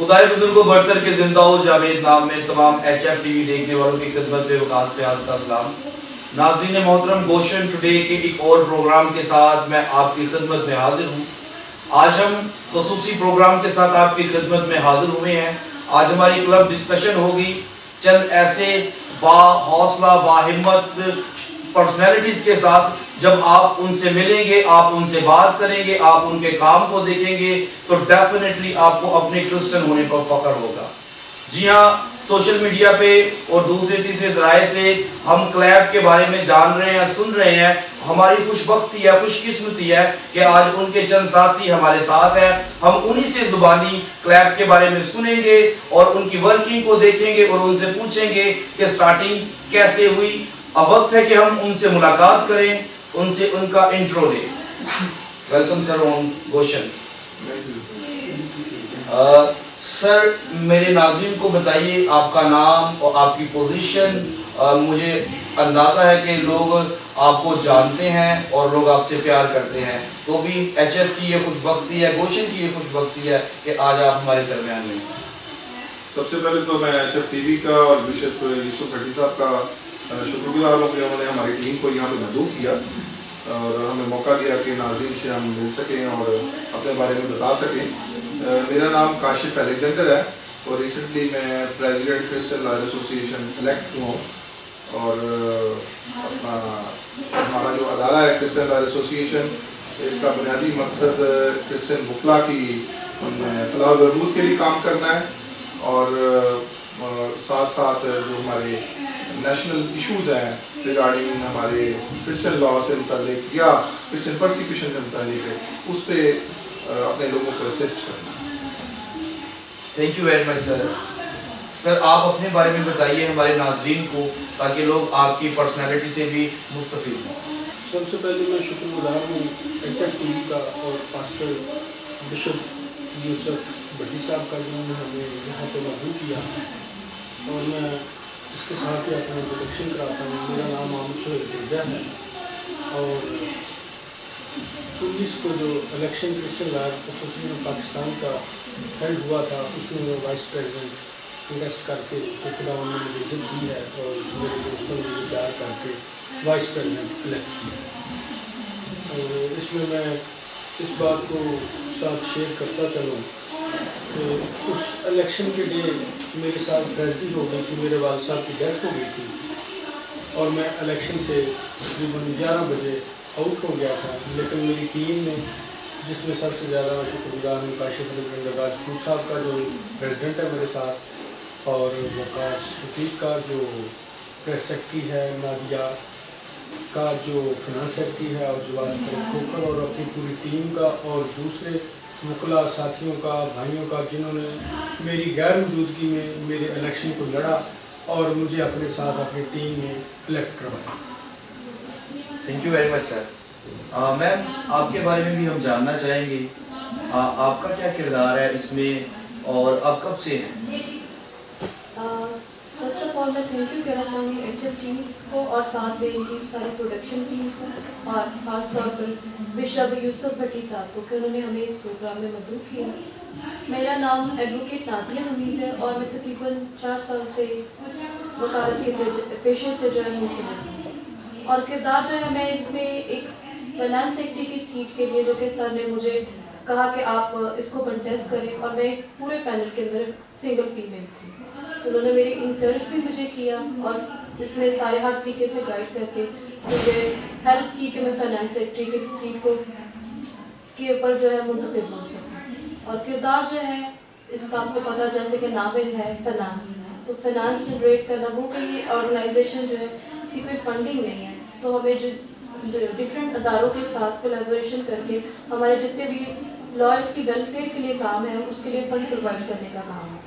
खुदाए बुजुर्ग को बढ़तर के जिंदा हो जावेद नाम में तमाम HF TV देखने वालों की खिदमत में वकास फयाज का सलाम। नाज़रीन मोहतरम, गोशन टुडे के एक और प्रोग्राम के साथ मैं आपकी खिदमत में हाजिर हूँ। आज हम खसूसी प्रोग्राम के साथ आपकी खिदमत में हाजिर हुए हैं। आज हमारी क्लब डिस्कशन होगी चंद ऐसे बाहौसला बाहिम्मत पर्सनैलिटीज़ के साथ। जब आप उनसे मिलेंगे, आप उनसे बात करेंगे, आप उनके काम को देखेंगे तो डेफिनेटली आपको अपने क्रिश्चियन होने पर फख्र होगा। जी हाँ, सोशल मीडिया पे और दूसरे तीसरे ज़राए से हम क्लैब के बारे में जान रहे हैं, सुन रहे हैं। हमारी खुशबख्ती है, खुशकिस्मती है कि आज उनके चंद साथी हमारे साथ हैं। हम उन्हीं से ज़ुबानी क्लैब के बारे में सुनेंगे और उनकी वर्किंग को देखेंगे और उनसे पूछेंगे कि स्टार्टिंग कैसे हुई। अब वक्त है कि हम उनसे मुलाकात करें, उनसे उनका इंट्रो लें। Welcome sir on Gaussian. Sir, मेरे नाज़रीन को बताइए आपका नाम और आपकी पोजीशन। मुझे अंदाज़ा है कि लोग आपको जानते हैं और लोग आपसे प्यार करते हैं, तो भी HF की ये खुशबख्ती है, गोशन की ये खुशबख्ती है कि आज आप हमारे दरमियान में। सबसे पहले तो मैं HF TV का और बिशप यूसुफ भट्टी साहब का शुक्रगुजार हूँ कि उन्होंने हमारी टीम को यहाँ पे मदऊ किया और हमें मौका दिया कि नाज़रीन से हम मिल सकें और अपने बारे में बता सकें। मेरा नाम काशिफ अलेक्जेंडर है और रिसेंटली मैं president Christian lawyer association elect हुआ हूँ और अपना हमारा जो अदारा है क्रिश्चियन लॉयर एसोसिएशन, इसका बुनियादी मकसद क्रिश्चियन वकला की फलाह व बहबूद के लिए काम करना है और साथ साथ जो हमारे नेशनल इश्यूज़ हैं रिगार्डिंग हमारे क्रिश्चियन लॉ से मुतालिक या क्रिश्चियन परसिक्यूशन से मुतालिक है, उस पर अपने लोगों को असिस्ट करना। Thank you very much sir. Sir, आप अपने बारे में बताइए हमारे नाज़रीन को, ताकि लोग आपकी पर्सनैलिटी से भी मुस्तफ़ीद हों। सबसे पहले मैं शुक्रगुजार हूँ HF TV का और पास्टर बिशप यूसुफ भट्टी साहब का, जिन्होंने हमें यहाँ पे मदऊ किया। और मैं इसके साथ ही अपना इंट्रोडक्शन कराता हूँ। मेरा नाम मोहम्मद सोहेल तेजा है और 19 को जो election Christian lawyer association Pakistan का हेल्ड हुआ था, उसमें मैं वाइस प्रेसिडेंट कंटेस्ट करके खुदा ने मुझे इज्जत दी है और मेरे दोस्तों ने मुझे प्यार करके वाइस प्रेसिडेंट इलेक्ट किया। और इसमें मैं इस बात को साथ शेयर करता चलूँ कि उस इलेक्शन के लिए मेरे साथ ट्रेजेडी हो गई थी। मेरे वालिद साहब की डेथ हो गई थी और मैं इलेक्शन से तकरीबन 11 बजे आउट हो गया था। लेकिन मेरी टीम ने, जिसमें सबसे ज़्यादा मैं शुक्रगुजार हूँ काशिफ अलेक्जेंडर राजपूत साहब का जो प्रेसिडेंट है मेरे साथ, और वकास शफीक का जो प्रेस सेक्रेटरी है, नादिया का जो फिनांस सेक्रेटरी है और जुबान खोकर, और अपनी पूरी टीम का और दूसरे वकला साथियों का, भाइयों का, जिन्होंने मेरी गैर मौजूदगी में मेरे इलेक्शन को लड़ा और मुझे अपने साथ अपनी टीम में इलेक्ट करवाया। Thank you very much sir. Ma'am, आपके बारे में भी हम जानना चाहेंगे। आपका क्या किरदार है इसमें और आप कब से हैं? फर्स्ट ऑफ ऑल मैं थैंक यू कहना चाहूँगी HF टीम को और साथ में इनकी सारी प्रोडक्शन टीम को और ख़ास तौर पर बिशप यूसुफ भट्टी साहब को कि उन्होंने हमें इस प्रोग्राम में मदद किया। मेरा नाम एडवोकेट नादिया हमीद है और मैं तकरीबन 4 साल से वकालत के पेशे से जो है मुंसलिक हूँ। और किरदार जो है, मैं इसमें एक फाइनेंस सेक्रेटरी की सीट के लिए, जो कि सर ने मुझे कहा कि आप इसको कंटेस्ट करें, और मैं इस पूरे पैनल के अंदर सिंगल फीमेल थी, तो उन्होंने मेरी इंकरेज भी मुझे किया और इसमें सारे हर तरीके से गाइड करके मुझे हेल्प की कि मैं फाइनेंस सेक्रेटरी की सीट को के ऊपर जो है मुंतखब हो सकूँ। और किरदार जो है इसका आपको पता, जैसे कि नाम है फाइनेंस, तो फाइनेंस जनरेट करना, वो कोई ऑर्गेनाइजेशन जो है इसकी कोई फंडिंग नहीं है, तो हमें जो डिफरेंट अदारों के साथ कोलैबोरेशन करके हमारे जितने भी लॉयर्स की वेलफेयर के लिए काम है उसके लिए फंड प्रोवाइड करने का काम है।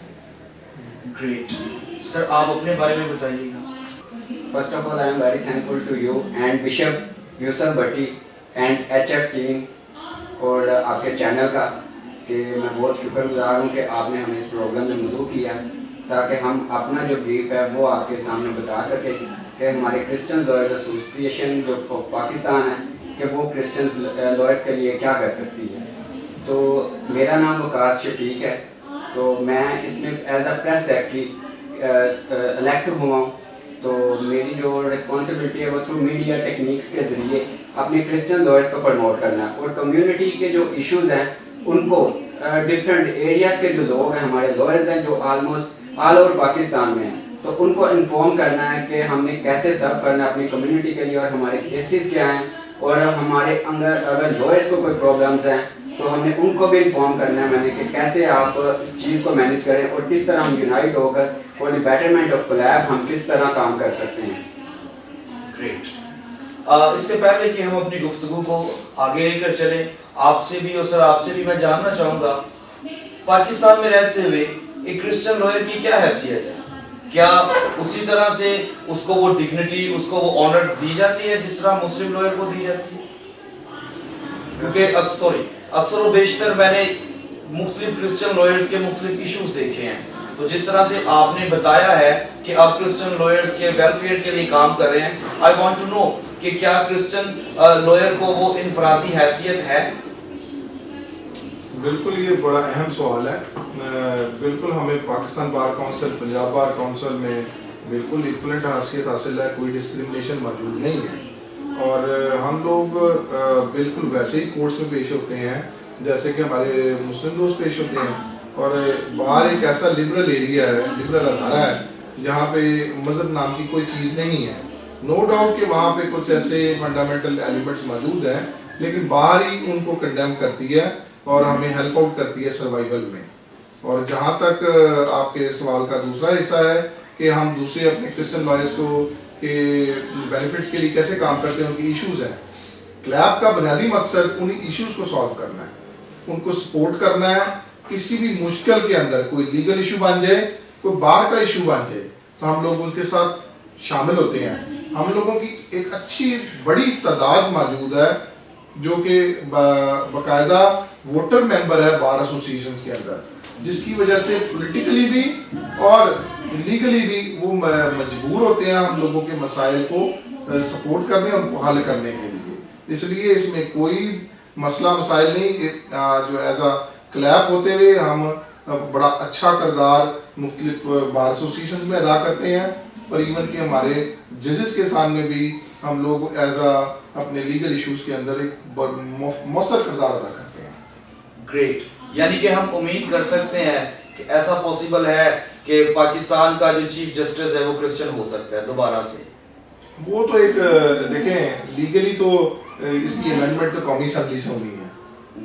ग्रेट सर, आप अपने बारे में बताइएगा। First of all, I am very thankful to you and Bishop Yusuf Bhatti and HF team और आपके चैनल का, कि मैं बहुत शुक्रगुजार हूँ कि आपने हमें इस प्रोग्राम में मदऊ किया ताकि हम अपना जो ब्रीफ है वो आपके सामने बता सकें कि हमारे क्रिश्चियन लॉयर्स एसोसिएशन जो पाकिस्तान है कि वो क्रिश्चियन लॉयर्स के लिए क्या कर सकती है। तो मेरा नाम वकास शफीक है تو میں اس میں as a press secretary elect ہوا ہوں. تو میری جو رسپانسبلٹی ہے وہ تھرو میڈیا ٹیکنیکس کے ذریعے اپنے کرسچن لائرس کو پروموٹ کرنا ہے, اور کمیونٹی کے جو ایشوز ہیں ان کو ڈفرینٹ ایریاز کے جو لوگ ہیں ہمارے لائرز ہیں جو آلموسٹ آل اوور پاکستان میں ہیں, تو ان کو انفارم کرنا ہے کہ ہم نے کیسے سرو کرنا ہے اپنی کمیونٹی کے لیے, اور ہمارے کیسز کیا ہیں, اور ہمارے اندر اگر لائرس کو کوئی پرابلمز ہیں تو ہم نے ان کو بھی انفارم کرنا ہے میں نے کہ کیسے آپ اس چیز کو مینیج کریں, اور کس طرح ہم یونائٹ ہو کر فار دی بیٹرمنٹ آف کلیب ہم کس طرح کام کر سکتے ہیں. گریٹ. اس سے پہلے کہ ہم اپنی گفتگو کو آگے لے کر چلیں, آپ سے بھی اور سر آپ سے بھی میں جاننا چاہوں گا, پاکستان میں رہتے ہوئے ایک کرسچن لائر کی کیا حیثیت ہے؟ کیا اسی طرح سے اس کو وہ ڈگنیٹی, اس کو وہ آنر دی جاتی ہے جس طرح مسلم لائر کو دی جاتی ہے؟ کیونکہ اکثر و بیشتر میں نے مختلف کرسچن لائرز کے مختلف ایشوز دیکھے ہیں, تو جس طرح سے آپ نے بتایا ہے کہ آپ کرسچن لائرز کے ویلفیئر کے لیے کام کر رہے ہیں, آئی وانٹ ٹو نو کہ کیا کرسچن لائر کو وہ انفرادی حیثیت ہے؟ بالکل یہ بڑا اہم سوال ہے. بالکل ہمیں Pakistan bar council, Punjab bar council میں بالکل ایکولنٹ حیثیت حاصل ہے, کوئی ڈسکریمنیشن موجود نہیں ہے, اور ہم لوگ بالکل ویسے ہی کورٹس میں پیش ہوتے ہیں جیسے کہ ہمارے مسلم دوست پیش ہوتے ہیں, اور باہر ایک ایسا لبرل ایریا ہے, لبرل ادارہ ہے جہاں پہ مذہب نام کی کوئی چیز نہیں ہے. نو ڈاؤٹ کہ وہاں پہ کچھ ایسے فنڈامنٹل ایلیمنٹس موجود ہیں, لیکن باہر ہی ان کو کنڈیم کرتی ہے اور ہمیں ہیلپ آؤٹ کرتی ہے سروائیول میں. اور جہاں تک آپ کے سوال کا دوسرا حصہ ہے کہ ہم دوسرے اپنے کرسچن لائرس کو کہ بینیفٹس کے لیے کیسے کام کرتے ہیں, ان کی ایشوز ہیں. کلیب کا بنیادی مقصد انہی ایشوز کو سالو کرنا ہے, ان کو سپورٹ کرنا ہے. کسی بھی مشکل کے اندر کوئی لیگل ایشو بن جائے, کوئی باہر کا ایشو بن جائے, تو ہم لوگ ان کے ساتھ شامل ہوتے ہیں. ہم لوگوں کی ایک اچھی بڑی تعداد موجود ہے جو کہ باقاعدہ ووٹر ممبر ہے بار ایسوسیشنز کے اندر, جس کی وجہ سے پولیٹیکلی بھی اور لیگلی بھی وہ مجبور ہوتے ہیں ہم لوگوں کے مسائل کو سپورٹ کرنے اور ان کو حل کرنے کے لیے. اس لیے اس میں کوئی مسئلہ مسائل نہیں. جو ایز اے کلیب ہوتے ہوئے ہم بڑا اچھا کردار مختلف بار ایسوسیشنز میں ادا کرتے ہیں, اور ایون کہ ہمارے ججز کے سامنے بھی ہم لوگ ایز اے اپنے لیگل ایشوز کے اندر ایک مؤثر کردار ادا کرتے ہیں. گریٹ. یعنی کہ ہم امید کر سکتے ہیں کہ ایسا پاسبل ہے کہ پاکستان کا جو چیف جسٹس ہے وہ کرسچن ہو سکتا ہے دوبارہ سے. وہ تو ایک دیکھیں لیگلی تو اس کی امینڈمنٹ تو قومی اسمبلی سے ہونی ہے,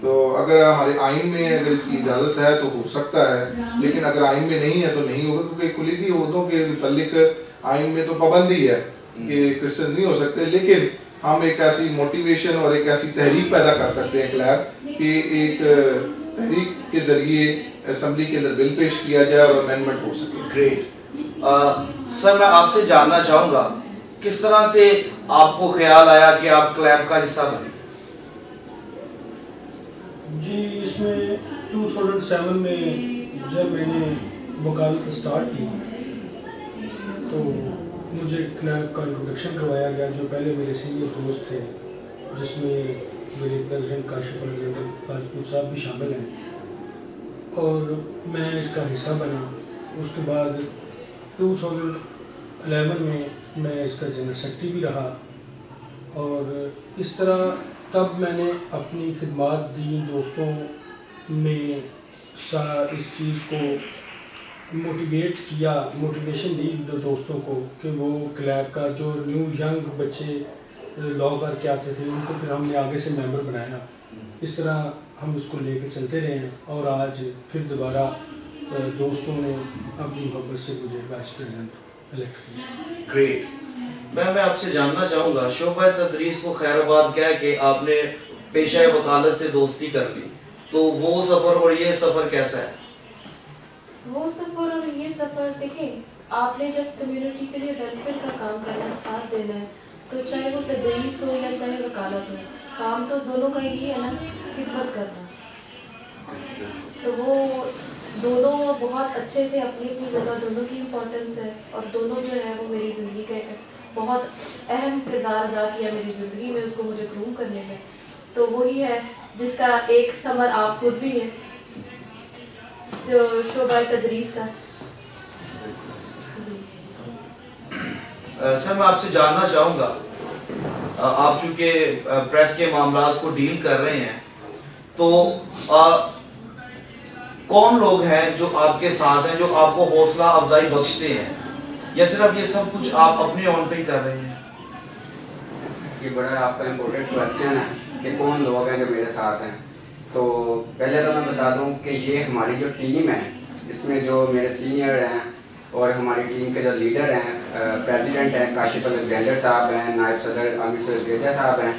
تو اگر ہمارے آئین میں اگر اس کی اجازت ہے تو ہو سکتا ہے, لیکن اگر آئین میں نہیں ہے تو نہیں ہوگا, کیونکہ کلیدی عہدوں کے متعلق آئین میں تو پابندی ہے کہ کرسچن نہیں ہو سکتے. لیکن ہم ایک ایسی موٹیویشن اور ایک ایسی تحریک پیدا کر سکتے ہیں کلیب کہ ایک تحریک کے ذریعے اسمبلی کے اندر بل پیش کیا جائے اور امینڈمنٹ ہو سکے. گریٹ. سر میں آپ سے جاننا چاہوں گا کس طرح سے آپ کو خیال آیا کہ آپ کلیب کا حصہ بنے؟ جی اس میں 2007 میں جب میں نے وکالت سٹارٹ کی تو مجھے کلیب کا انٹروڈکشن کروایا گیا, جو پہلے میرے سینئر دوست تھے جس میں میرے پریزیڈنٹ کاشف الحسن راجپوت صاحب بھی شامل ہیں, اور میں اس کا حصہ بنا. اس کے بعد 2011 میں اس کا جنرل سیکرٹری بھی رہا, اور اس طرح تب میں نے اپنی خدمات دی دوستوں میں اس چیز کو موٹیویٹ کیا, موٹیویشن دی دوستوں کو کہ وہ کلیب کا جو نیو ینگ بچے لا کر کے آتے تھے ان کو پھر ہم نے آگے سے ممبر بنایا. اس طرح ہم اس کو لے کے چلتے رہے ہیں, اور آج پھر دوبارہ دوستوں نے اپنی محبت سے مجھے وائس پریزیڈنٹ الیکٹ کیا. گریٹ. میں آپ سے جاننا چاہوں گا, شعبہ تدریس کو خیر آباد کہہ کے آپ نے پیشہ وکالت سے دوستی کر لی, تو وہ سفر اور یہ سفر کیسا ہے؟ وہ سفر اور یہ سفر دیکھیں, آپ نے جب کمیونٹی کے لیے ویلفیئر کا کام کرنا, ساتھ دینا ہے, تو چاہے وہ تدریس ہو یا چاہے وکالت ہو, کام تو دونوں کا ہی ہے نا, خدمت کرنا. تو وہ دونوں بہت اچھے تھے اپنی اپنی جگہ, دونوں کی امپورٹنس ہے, اور دونوں جو ہے وہ میری زندگی کا ایک بہت اہم کردار ادا کیا میری زندگی میں, اس کو مجھے گروم کرنے میں. تو وہی ہے جس کا ایک ثمر آپ خود بھی ہیں. जो शोबा तदरीस का। सर मैं आपसे जानना चाहूँगा, आप चूँकि प्रेस के मामलात को डील कर रहे हैं, तो कौन लोग हैं जो आपके साथ हैं, जो आपको हौसला अफजाई बख्शते हैं, या सिर्फ ये सब कुछ आप अपने ऑन पे ही कर रहे हैं? ये बड़ा आपका इम्पोर्टेंट क्वेश्चन है कि कौन लोग हैं जो मेरे साथ हैं। तो पहले तो मैं बता दूं कि ये हमारी जो टीम है, इसमें जो मेरे सीनियर हैं और हमारी टीम के जो लीडर हैं, प्रेसिडेंट हैं काशिफ अलेक्जेंडर साहब हैं, नायब सदर आमिर सैयद साहब हैं,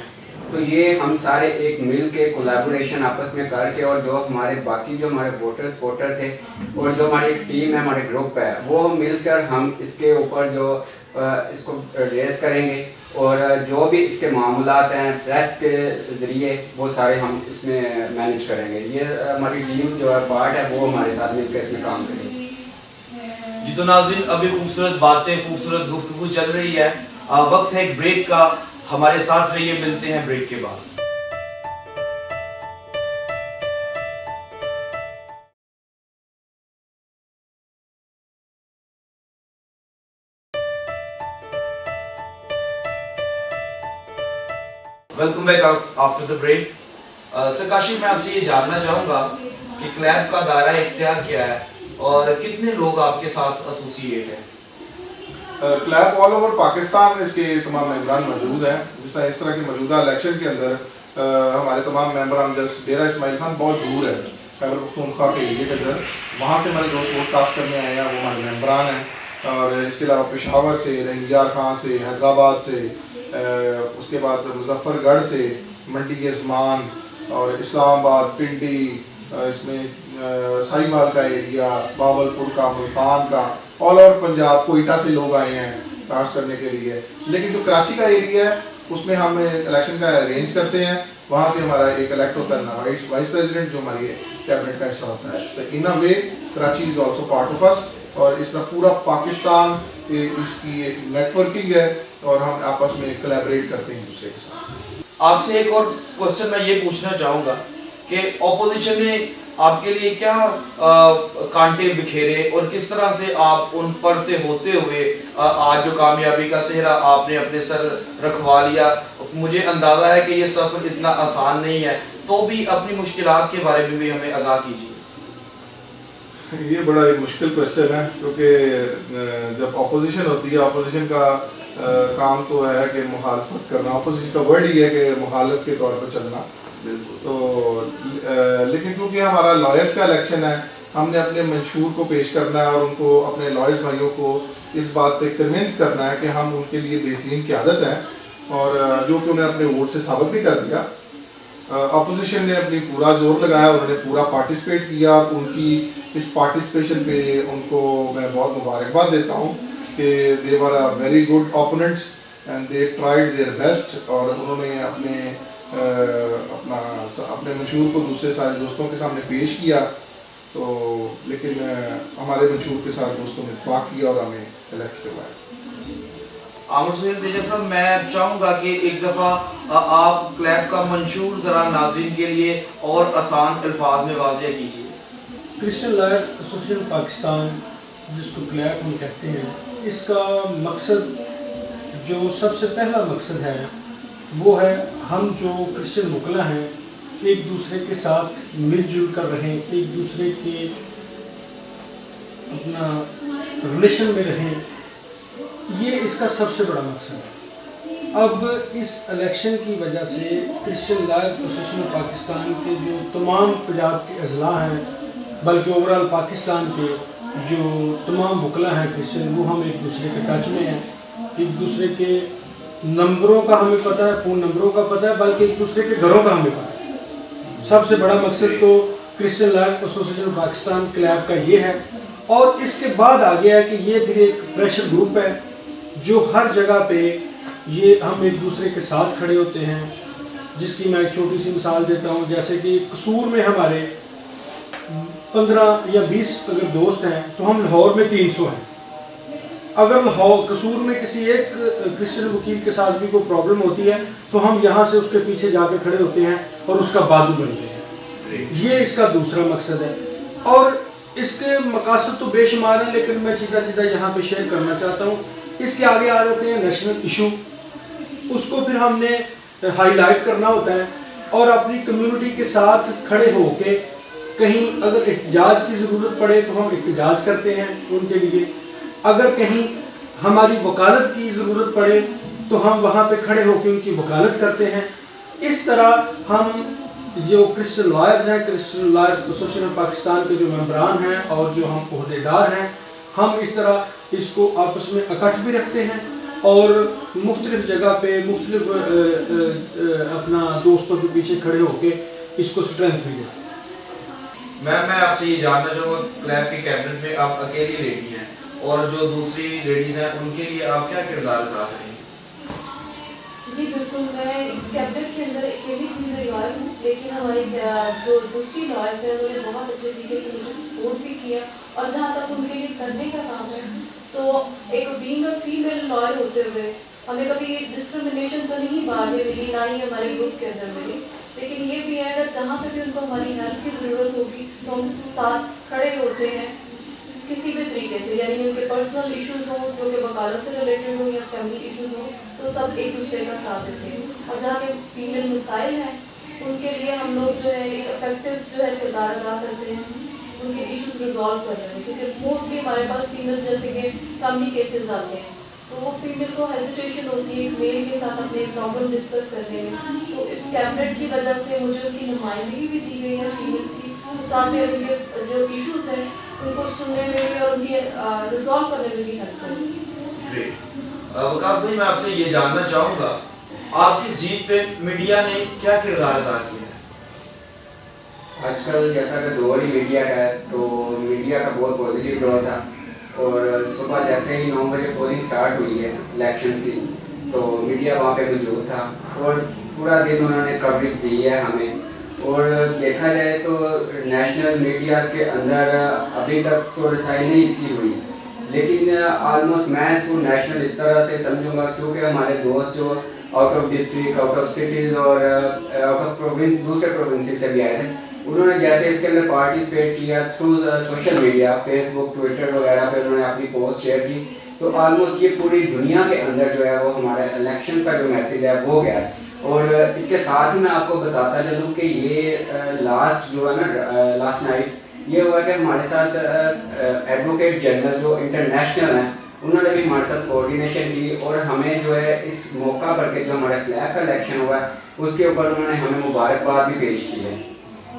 तो ये हम सारे एक मिल के कोलैबोरेशन आपस में करके, और जो हमारे बाकी जो हमारे वोटर थे और जो हमारी टीम है, हमारे ग्रुप है, वो मिलकर हम इसके ऊपर जो इसको रेस करेंगे, और जो भी इसके मामलात हैं प्रेस के ज़रिए वो सारे हम इसमें मैनेज करेंगे। ये हमारी टीम जो है पार्ट है वो हमारे साथ मिलकर इसमें काम करेगी। जी तो नाज़रीन, अभी खूबसूरत बातें, खूबसूरत गुफ्तगू चल रही है। वक्त है एक ब्रेक का, हमारे साथ रहिए, मिलते हैं ब्रेक के बाद। Welcome back after the break. Sir Kashif, मैं आपसे ये जानना चाहूँगा कि क्लैब का दायरा इख्तियार क्या है और कितने लोग आपके साथ एसोसिएट हैं? क्लैब ऑल ओवर पाकिस्तान इसके तमाम मेंबरान मौजूद हैं। इस तरह के मौजूदा इलेक्शन के अंदर हमारे तमाम मेंबरान, जैसे डेरा इस्माइल खान बहुत दूर है खैबर पख्तूनख्वा के एरिए के अंदर, वहाँ से हमारे दोस्त वोट कास्ट करने आए हैं, वो हमारे मेंबरान हैं। और इसके अलावा पेशावर से, रहीमयार खां से, हैदराबाद से, उसके बाद मुजफ्फरगढ़ से, मंडी के ज़मान और इस्लामाबाद, पिंडी, इसमें साहिवाल का एरिया, बावलपुर का, मुल्तान का, ऑल ओवर पंजाब, कोयटा से लोग आए हैं कास्ट करने के लिए। लेकिन जो कराची का एरिया है उसमें हम इलेक्शन का अरेंज करते हैं, वहाँ से हमारा एक इलेक्ट होता है वाइस प्रेसिडेंट, जो हमारी कैबिनेट का हिस्सा होता है। तो in a way Karachi is also part of us, और इस तरह पूरा पाकिस्तान इसकी एक नेटवर्किंग है और हम आपस में कोलैबोरेट करते हैं एक दूसरे के साथ। आपसे एक और क्वेश्चन मैं ये पूछना चाहूँगा कि ऑपोजिशन ने आपके लिए क्या कांटे बिखेरे और किस तरह से आप उन पर से होते हुए आज जो कामयाबी का सेहरा आपने अपने सर रखवा लिया। मुझे अंदाज़ा है कि ये सफ़र इतना आसान नहीं है, तो भी अपनी मुश्किलात के बारे में भी हमें आगाह कीजिए। ये बड़ा एक मुश्किल क्वेश्चन है, क्योंकि जब अपोजिशन होती है, अपोजिशन का काम तो है कि मुखालफत करना, अपोजिशन का वर्ड ही है कि मुखालफ के तौर पर चलना। तो लेकिन क्योंकि हमारा लॉयर्स का इलेक्शन है, हमने अपने मंशूर को पेश करना है और उनको, अपने लॉयर्स भाइयों को इस बात पे कन्विंस करना है कि हम उनके लिए बेहतरीन क़यादत हैं, और जो कि उन्हें अपने वोट से साबित भी कर दिया। अपोजिशन ने अपनी पूरा जोर लगाया, उन्होंने पूरा पार्टिसिपेट किया। उनकी इस पार्टिसिपेशन पे उनको मैं बहुत मुबारकबाद देता हूँ कि they were a very good opponents and they tried their best, और उन्होंने अपने मंशूर को दूसरे सारे दोस्तों के सामने पेश किया। तो लेकिन हमारे मंशूर के साथ दोस्तों ने इत्तेफाक किया और हमें इलेक्ट करवाया। आमिर सैयद तेजा साहब, मैं चाहूँगा कि एक दफ़ा आप क्लैब का मंशूर ज़रा नाज़रीन के लिए और आसान अल्फाज में वाज़ेह कीजिए। क्रिश्चियन लॉयर्स एसोसिएशन पाकिस्तान, जिसको क्लैब हम कहते हैं, इसका मकसद, जो सबसे पहला मकसद है, वो है हम जो क्रिश्चियन वकला हैं एक दूसरे के साथ मिलजुल कर रहें, एक दूसरे के अपना रिलेशन में रहें। ये इसका सबसे बड़ा मकसद है। अब इस इलेक्शन की वजह से क्रिश्चियन लॉयर्स एसोसिएशन पाकिस्तान के जो तमाम पंजाब के अजला हैं, बल्कि ओवरऑल पाकिस्तान के जो तमाम वकला हैं क्रिश्चियन, वो हम एक दूसरे के टच में हैं। एक दूसरे के नंबरों का हमें पता है, फ़ोन नंबरों का पता है, बल्कि एक दूसरे के घरों का हमें पता है। सबसे बड़ा मकसद तो क्रिश्चियन लॉयर्स एसोसिएशन पाकिस्तान क्लैब का ये है। और इसके बाद आ गया है कि ये भी एक प्रेशर ग्रुप है, जो हर जगह पे ये हम एक दूसरे के साथ खड़े होते हैं। जिसकी मैं एक छोटी सी मिसाल देता हूँ, जैसे कि कसूर में हमारे 15 या 20 अगर दोस्त हैं, तो हम लाहौर में 300 हैं। अगर लाहौर कसूर में किसी एक क्रिश्चियन वकील के साथ भी कोई प्रॉब्लम होती है, तो हम यहाँ से उसके पीछे जाके खड़े होते हैं और उसका बाजू बनते हैं। ये इसका दूसरा मकसद है। और اس کے مقاصد تو بے شمار ہیں، لیکن میں چیزیں یہاں پہ شیئر کرنا چاہتا ہوں. اس کے آگے آ جاتے ہیں نیشنل ایشو. اس کو پھر ہم نے ہائی لائٹ کرنا ہوتا ہے اور اپنی کمیونٹی کے ساتھ کھڑے ہو کے کہیں اگر احتجاج کی ضرورت پڑے تو ہم احتجاج کرتے ہیں ان کے لیے. اگر کہیں ہماری وکالت کی ضرورت پڑے تو ہم وہاں پہ کھڑے ہو کے ان کی وکالت کرتے ہیں. اس طرح ہم جو کرسچن لائرز ہیں، Christian lawyers association of Pakistan کے جو ممبران ہیں اور جو ہم عہدیدار ہیں، ہم اس طرح اس کو آپس میں اکٹھ بھی رکھتے ہیں اور مختلف جگہ پہ مختلف اپنا دوستوں کے پیچھے کھڑے ہو کے اس کو اسٹرینتھ بھی دیتے ہیں. میں آپ سے یہ جاننا چاہوں گا، کلیب کی کیبنٹ میں آپ اکیلی لیڈی ہیں اور جو دوسری لیڈیز ہیں ان کے لیے آپ کیا کردار ادا کریں گے؟ جی بالکل، میں اس کیبنٹ کے اندر اکیلی فیمیل لائر ہوں، لیکن ہماری جو دوسری لائرز ہیں انہوں نے بہت اچھے طریقے سے مجھے سپورٹ بھی کیا. اور جہاں تک ان کے لیے کرنے کا کام ہے تو ایک بینگ اے فیمیل لائر ہوتے ہوئے ہمیں کبھی ڈسکرمنیشن تو نہیں باہر میں ملی، نہ ہی ہمارے گروپ کے اندر ملی. لیکن یہ بھی ہے اگر جہاں پہ بھی ان کو ہماری ہیلپ کی ضرورت ہوگی تو ہم ساتھ کھڑے ہوتے ہیں کسی بھی طریقے سے. یعنی ان کے پرسنل ایشوز ہوں جو کہ وکالت سے ریلیٹڈ ہوں یا فیملی ایشوز ہوں تو سب ایک دوسرے کا ساتھ دیتے ہیں. اور جہاں پہ فیمیل مسائل ہیں ان کے لیے ہم لوگ جو ہے ایک افیکٹو جو ہے کردار ادا کرتے ہیں، ان کے ایشوز ریزالو کر رہے ہیں. کیونکہ موسٹلی ہمارے پاس فیمیل جیسے کہ فیملی کیسز آتے ہیں تو وہ فیمیل کو ہیزیٹیشن ہوتی ہے میل کے ساتھ اپنے پرابلم ڈسکس کرنے میں. تو اس کیبنٹ کی وجہ سے مجھے ان کی نمائندگی بھی دی گئی ہے فیمیلس کی، تو ساتھ میں ان کے جو ایشوز ہیں ان کو سننے میں بھی اور ان کی ریزالو کرنے میں بھی ہیلپ کریں. وکاس بھائی، میں آپ سے یہ جاننا چاہوں گا آپ کی جیت پہ میڈیا نے کیا کردار ادا کیا ہے؟ آج کل جیسا کہ دور ہی میڈیا کا ہے تو میڈیا کا بہت پازیٹیو رول تھا. اور صبح جیسے ہی 9 بجے پولنگ سٹارٹ ہوئی ہے الیکشنس کی تو میڈیا وہاں پہ موجود تھا اور پورا دن انہوں نے کوریج دی ہے ہمیں. اور دیکھا جائے تو نیشنل میڈیاز کے اندر ابھی تک تو رسائی نہیں اس کی ہوئی، لیکن آلموسٹ میں اس کو نیشنل اس طرح سے سمجھوں گا کیونکہ ہمارے دوست جو out of district, out of cities اور آؤٹ آف پروونس دوسرے پروونسز سے بھی آئے تھے، انہوں نے جیسے اس کے اندر پارٹیسپیٹ کیا تھرو سوشل میڈیا، فیس بک، ٹویٹر وغیرہ پہ انہوں نے اپنی پوسٹ شیئر کی تو آلموسٹ یہ پوری دنیا کے اندر جو ہے وہ ہمارے الیکشن کا جو میسیج ہے وہ گیا ہے. اور اس کے ساتھ ہی میں آپ کو بتاتا چلوں کہ یہ لاسٹ جو ہے نا لاسٹ نائٹ یہ ہوا کہ ہمارے ساتھ ایڈوکیٹ جنرل جو انٹرنیشنل ہیں انہوں نے بھی ہمارے ساتھ کوآرڈینیشن کی اور ہمیں جو ہے اس موقع پر کہ جو ہمارا کلیب کا الیکشن ہوا ہے اس کے اوپر انہوں نے ہمیں مبارکباد بھی پیش کی ہے.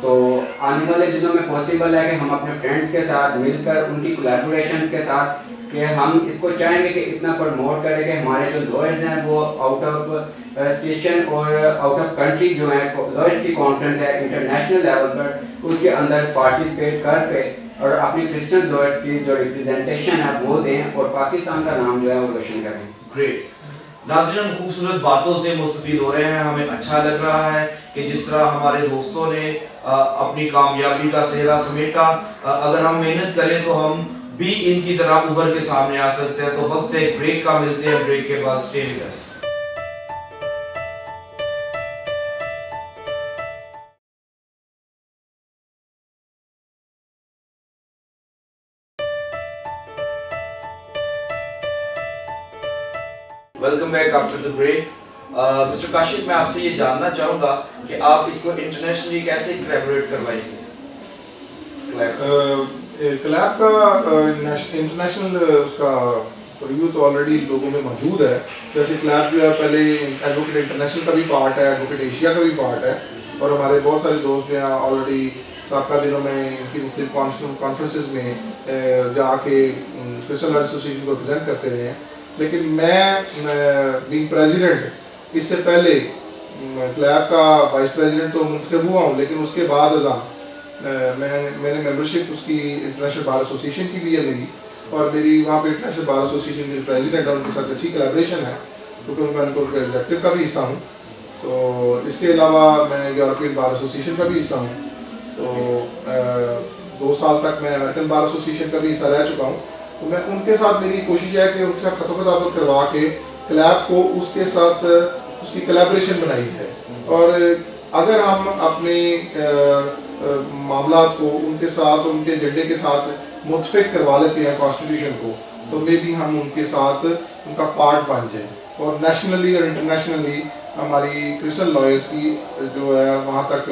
تو آنے والے دنوں میں پاسبل ہے کہ ہم اپنے فرینڈس کے ساتھ مل کر ان کی کولیبوریشنس کے ساتھ کہ ہم اس کو چاہیں گے کہ اتنا پروموٹ کریں کہ ہمارے جو لائرز ہیں وہ آؤٹ آف اسٹیشن اور آؤٹ آف کنٹری جو ہے لائرز کی کانفرنس ہے انٹرنیشنل لیول پر اس کے اندر پارٹیسپیٹ کر کے اور اپنی کرسچن لائرز کی جو ریپرزنٹیشن ہے وہ دیں اور پاکستان کا نام جو ہے وہ روشن کریں. گریٹ. ناظرین، خوبصورت باتوں سے مستفید ہو رہے ہیں. ہمیں اچھا لگ رہا ہے کہ جس طرح ہمارے دوستوں نے اپنی کامیابی کا صحرا سمیٹا. اگر ہم محنت کریں تو ہم بھی ان کی طرح ابھر کے سامنے آ سکتے ہیں. تو وقت ایک بریک کا ملتے ہیں، بریک کے بعد stay with us. Welcome back after the break. Mister Kashif, میں آپ سے یہ جاننا چاہوں گا کہ آپ اس کو انٹرنیشنلی کیسے کولیبوریٹ کروائیں گے؟ کلیب کا انٹرنیشنل اس کا ریویو تو آلریڈی لوگوں میں موجود ہے. جیسے کلیب جو ہے پہلے ایڈوکیٹ انٹرنیشنل کا بھی پارٹ ہے، ایڈوکیٹ ایشیا کا بھی پارٹ ہے اور ہمارے بہت سارے دوست جو ہیں آلریڈی سابقہ دنوں میں ان کی مختلف کانفرنسز میں جا کے کرسچن لائر ایسوسیشن کو ریپرزینٹ کرتے رہے ہیں. لیکن میں بینگ پریزیڈنٹ اس سے پہلے کلیب کا وائس پریزیڈنٹ تو منتخب ہوا ہوں، لیکن اس کے بعد ازاں میں نے ممبرشپ اس کی انٹرنیشنل بار ایسوسیشن کی بھی ہے میری، اور میری وہاں پہ انٹرنیشنل بار ایسوسیشن کے پریزیڈنٹ ہے، ان کے ساتھ اچھی کولیبریشن ہے کیونکہ میں ان کو ایگزیکٹو کا بھی حصہ ہوں. تو اس کے علاوہ میں یورپین بار ایسوسیشن کا بھی حصہ ہوں. تو 2 سال تک میں امریکن بار ایسوسیشن کا بھی حصہ رہ چکا ہوں. تو میں ان کے ساتھ میری کوشش ہے کہ ان کے ساتھ خط و خطابت کروا کے کلیب کو اس کے ساتھ اس کی کولیبریشن بنائی جائے. اور اگر ہم اپنے मामलात को उनके साथ, उनके एजेंडे के साथ मुतफिक करवा लेते हैं कॉन्स्टिट्यूशन को, तो मे भी हम उनके साथ उनका पार्ट बन जाएं और नेशनली और इंटरनेशनली हमारी क्रिश्चियन लॉयर्स की जो है वहाँ तक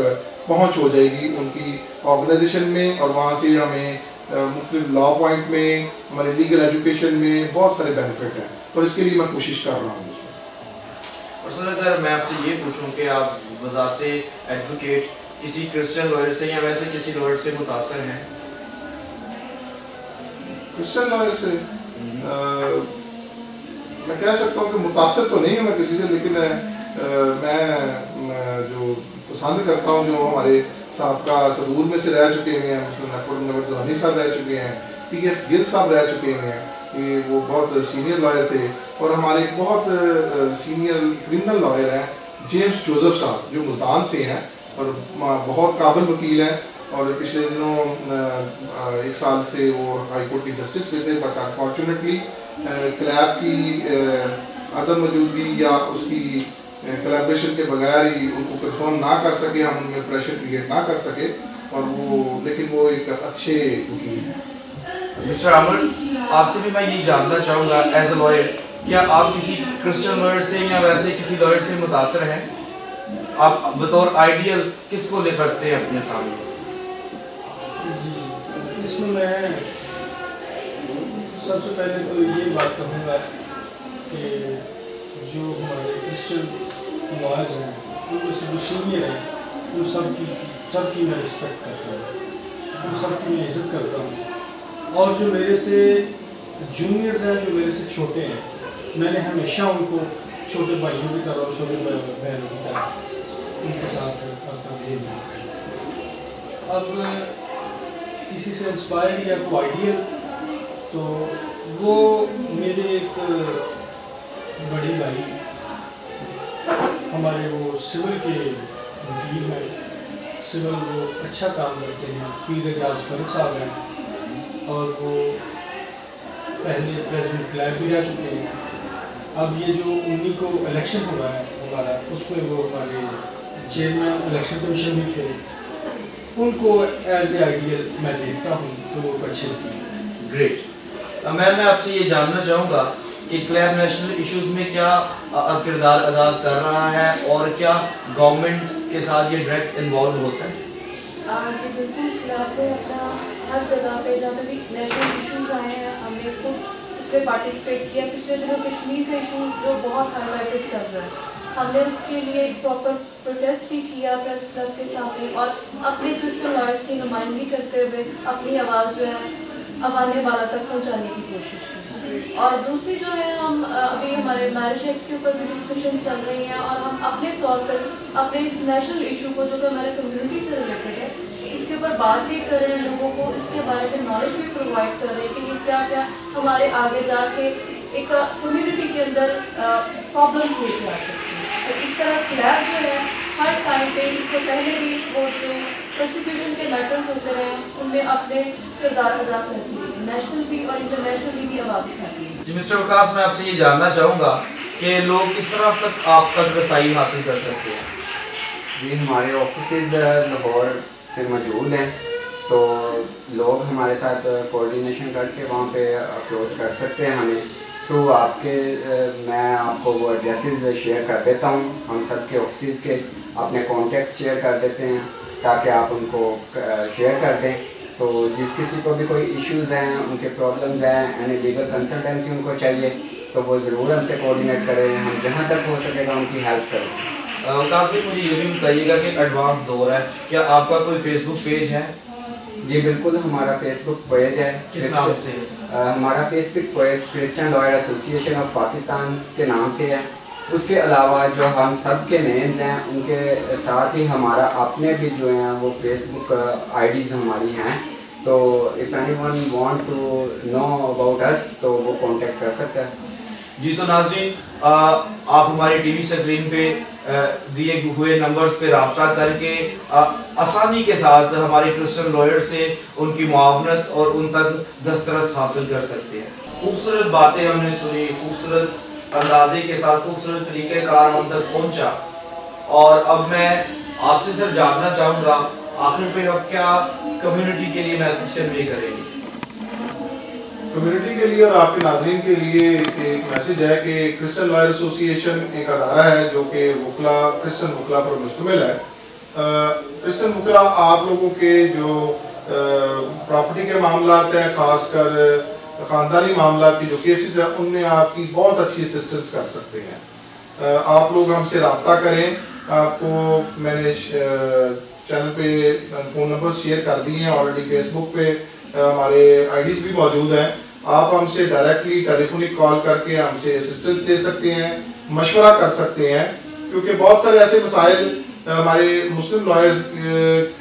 पहुँच हो जाएगी उनकी ऑर्गेनाइजेशन में, और वहाँ से हमें मुख्तलिफ लॉ पॉइंट में, हमारे लीगल एजुकेशन में बहुत सारे बेनिफिट हैं, और इसके लिए मैं कोशिश कर रहा हूँ। और सर अगर मैं आपसे ये पूछूं कि आप वजाते एडवोकेट किसी क्रिश्चियन लॉयर से या वैसे किसी लॉयर से मुतासर हैं? क्रिश्चियन लॉयर से मैं कह सकता हूँ कि मुतासर तो नहीं हूँ मैं किसी से, लेकिन मैं जो पसंद करता हूँ, जो हमारे साहब का सदूर में से रह चुके हुए हैं, मुस्लिम नकुल दुरानी साहब रह चुके हैं, टी.एस. गिल साहब रह चुके हुए हैं, ये वो बहुत सीनियर लॉयर थे, और हमारे एक बहुत सीनियर क्रिमिनल लॉयर हैं जेम्स जोसेफ साहब, जो मुल्तान से हैं और बहुत काबिल वकील हैं, और पिछले दिनों 1 साल से वो हाई कोर्ट के जस्टिस भी थे, बट अनफॉर्चुनेटली क्लैब की अदम मौजूदगी या उसकी कोलैबोरेशन के बगैर ही उनको परफॉर्म ना कर सके, हम उनमें प्रेशर क्रिएट ना कर सके, और वो लेकिन वो एक अच्छे वकील हैं। मिस्टर आमर, आपसे भी मैं ये जानना चाहूँगा एज अ लॉयर, क्या आप किसी क्रिश्चियन लॉयर से या वैसे किसी लॉयर से मुतासर हैं? आप बतौर आइडियल किसको ले करते हैं अपने सामने? इसमें मैं सबसे पहले तो ये बात कहूँगा कि जो हमारे क्रिश्चियन लॉयर्स हैं, उनमें से जो सीनियर हैं, उन सबकी मैं रिस्पेक्ट करता हूँ, उन सबकी मैं इज़्ज़त करता हूँ, और जो मेरे से जूनियर्स हैं, जो मेरे से छोटे हैं, मैंने हमेशा उनको छोटे भाइयों की तरह, छोटे बहनों की तरह उनके साथ अब किसी से इंस्पायर या कोई आइडियल, तो वो मेरे एक बड़े भाई हमारे वो सिविल के वकील हैं, सिविल वो अच्छा काम करते हैं, पीर एजाज फरीद साहब हैं, और वो पहले प्रेसिडेंट क्लैब भी रह चुके हैं। अब ये जो 19 को इलेक्शन हुआ है हमारा, उसमें वो हमारे चेयरमैन इलेक्शन कमीशन भी थे, उनको एज ए आइडियल मैं देखता हूँ, तो वो अच्छे वकील। ग्रेट। मैं आपसे ये जानना चाहूँगा कि क्लैब नेशनल इश्यूज में क्या किरदार अदा कर रहा है, और क्या गवर्नमेंट के साथ ये डायरेक्ट इन्वॉल्व होता है? जी बिल्कुल, क्लब पे अपना हर जगह पे जहाँ पे भी नेशनल इश्यूज आए हैं, हमने खुद उस पर पार्टिसिपेट किया। पिछले दिनों कश्मीर का इशू जो बहुत हाईलाइटेड चल रहा है, हमने उसके लिए एक प्रॉपर प्रोटेस्ट भी किया प्रेस क्लब के सामने, और अपने क्रिश्चियन लॉयर्स की नुमाइंदगी करते हुए अपनी आवाज़ जो है अवाने वाला तक पहुँचाने की कोशिश की। और दूसरी जो है, हम अभी हमारे मैरिज एक्ट के ऊपर भी डिस्कशन चल रही हैं, और हम अपने तौर पर अपने इस नेशनल इशू को, जो कि हमारे कम्युनिटी से रिलेटेड है, इसके ऊपर बात भी कर रहे हैं, लोगों को इसके बारे में नॉलेज भी प्रोवाइड कर रहे हैं कि ये क्या क्या हमारे आगे जाके एक कम्युनिटी के अंदर प्रॉब्लम्स लेके आ सकती हैं। तो इस तरह क्लैब जो है हर टाइम पे, इससे पहले भी वो जो प्रोसिक्यूशन के मैटर्स होते रहे, उनमें अपने किरदार अदा करती है, नेशनल भी और इंटरनेशनली भी आवाज़ उठाती है। जी मिस्टर वकास, मैं आपसे ये जानना चाहूँगा कि लोग किस तरह तक आप तक रसाई हासिल कर सकते हैं? जी, हमारे ऑफिसेज लाहौर पे मौजूद हैं, तो लोग हमारे साथ कोऑर्डिनेशन करके वहाँ पे अप्रोच कर सकते हैं हमें थ्रू आपके। मैं आपको वो एड्रेसेस शेयर कर देता हूँ, हम सब के ऑफिस के अपने कॉन्टेक्ट शेयर कर देते हैं ताकि आप उनको शेयर कर दें। तो जिस किसी को भी कोई इश्यूज़ हैं, उनके प्रॉब्लम्स हैं, यानी लीगल कंसल्टेंसी उनको चाहिए, तो वो ज़रूर हमसे कोऑर्डिनेट करें, हम जहाँ तक हो सकेगा उनकी हेल्प करें। वकास भाई, मुझे ये भी बताइएगा कि एडवांस दौर है, क्या आपका कोई फेसबुक पेज है? जी बिल्कुल, हमारा फेसबुक पेज है। किस नाम से? हमारा Facebook page Christian lawyer association of Pakistan के नाम से है। उसके अलावा जो हम सब के नेम्स हैं, उनके साथ ही हमारा अपने भी जो हैं वो फेसबुक आईडीज़ हमारी हैं, तो if anyone want to know about us तो वो कांटेक्ट कर सकता है। जी, तो नाज़रीन, आप हमारी टीवी स्क्रीन पे दिए हुए नंबर्स पे रब्ता करके आसानी के साथ हमारे क्रिश्चियन लॉयर से उनकी मुआवनत और उन तक दस्तरस हासिल कर सकते हैं। खूबसूरत बातें हमने सुनी, खूबसूरत अंदाजे के साथ खूबसूरत तरीक़ेकार हम तक पहुंचा, और अब मैं आपसे सर जानना चाहूँगा, आखिर पे अब क्या कम्युनिटी के लिए मैसेज कन्वे करेंगे? कम्युनिटी के लिए और आपके नाज़रीन के लिए एक मैसेज है कि क्रिश्चियन लॉयर एसोसिएशन एक अदारा है जो कि वकला क्रिश्चियन वकला पर मुश्तमिल है। क्रिश्चियन वकला आप लोगों के जो प्रॉपर्टी के मामलात हैं, ख़ासकर ख़ानदानी मामलात की जो केसेस हैं, उनमें आपकी बहुत अच्छी असिस्टेंस कर सकते हैं। आप लोग हमसे रब्ता करें। आपको मैंने चैनल पे फ़ोन नंबर शेयर कर दिए हैं ऑलरेडी, फेसबुक पे हमारे आईडीज़ भी मौजूद हैं। आप हमसे डायरेक्टली टेलीफोनिक कॉल करके हमसे असिस्टेंस ले सकते हैं, मशवरा कर सकते हैं, क्योंकि बहुत सारे ऐसे मसाइल हमारे मुस्लिम लॉयर्स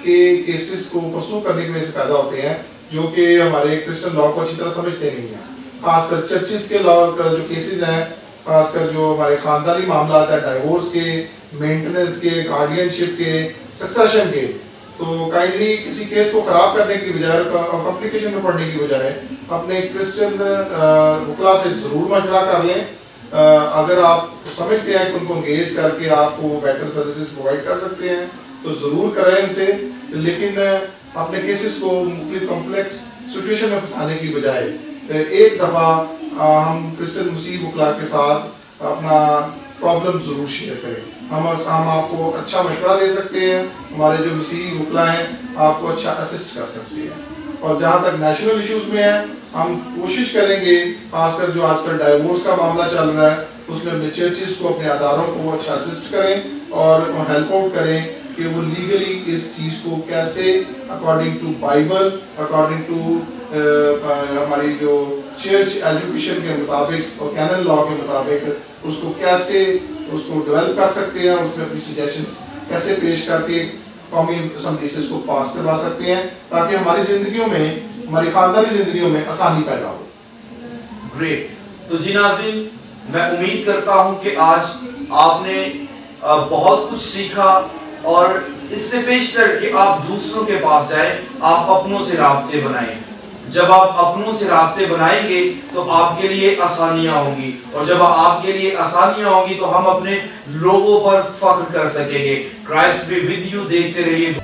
के केसेस को परसू करने की वजह से पैदा होते हैं जो कि हमारे क्रिश्चियन लॉ को अच्छी तरह समझते नहीं हैं। खासकर चर्चिस के लॉ का जो केसेस हैं, खासकर जो हमारे ख़ानदानी मामलात हैं, डाइवोर्स के, मेंटेनेंस के, गार्डियनशिप के, सक्सेशन के, तो काइंडली किसी केस को ख़राब करने की बजाय और कॉम्प्लिकेशन में पड़ने की बजाय अपने क्रिश्चियन वकला से ज़रूर मशवरा कर लें। अगर आप समझते हैं कि उनको इंगेज करके आपको बेटर सर्विसेज प्रोवाइड कर सकते हैं तो ज़रूर करें उनसे, लेकिन अपने केसेस को मुख्तलिफ कॉम्प्लेक्स सिचुएशन में फंसाने की बजाय एक दफ़ा हम क्रिश्चियन मुस्लिम वकला के साथ अपना प्रॉब्लम ज़रूर शेयर करें। हम आपको अच्छा मशवरा दे सकते हैं, हमारे जो मुस्लिम वकला हैं आपको अच्छा असिस्ट कर सकते हैं। और जहाँ तक नेशनल इश्यूज़ में है, हम कोशिश करेंगे, खासकर जो आजकल डाइवोर्स का मामला चल रहा है उसमें अपने चर्चिस को, अपने अदारों को अच्छा असिस्ट करें और हेल्प आउट करें कि वो लीगली इस चीज़ को कैसे according to Bible, according to हमारी जो चर्च एजुकेशन के मुताबिक और कैनन लॉ के मुताबिक उसको कैसे उसको डेवलप कर सकते हैं, उसमें अपनी सजेशंस कैसे पेश करके कौमी असम्बली से इसको पास करवा सकते हैं, ताकि हमारी ज़िंदगियों में, हमारी ख़ानदानी ज़िंदगियों में आसानी पैदा हो। ग्रेट। तो जी नाज़रीन, मैं उम्मीद करता हूं कि आज आपने बहुत कुछ सीखा और इससे बेशतर कि आप दूसरों के पास जाएं, आप अपनों से राब्ते बनाएं। जब आप अपनों से राब्ते बनाएंगे तो आपके लिए आसानियां होंगी, और जब आपके लिए आसानियां होंगी तो हम अपने लोगों पर फख्र कर सकेंगे। Christ be with you. देखते रहिए।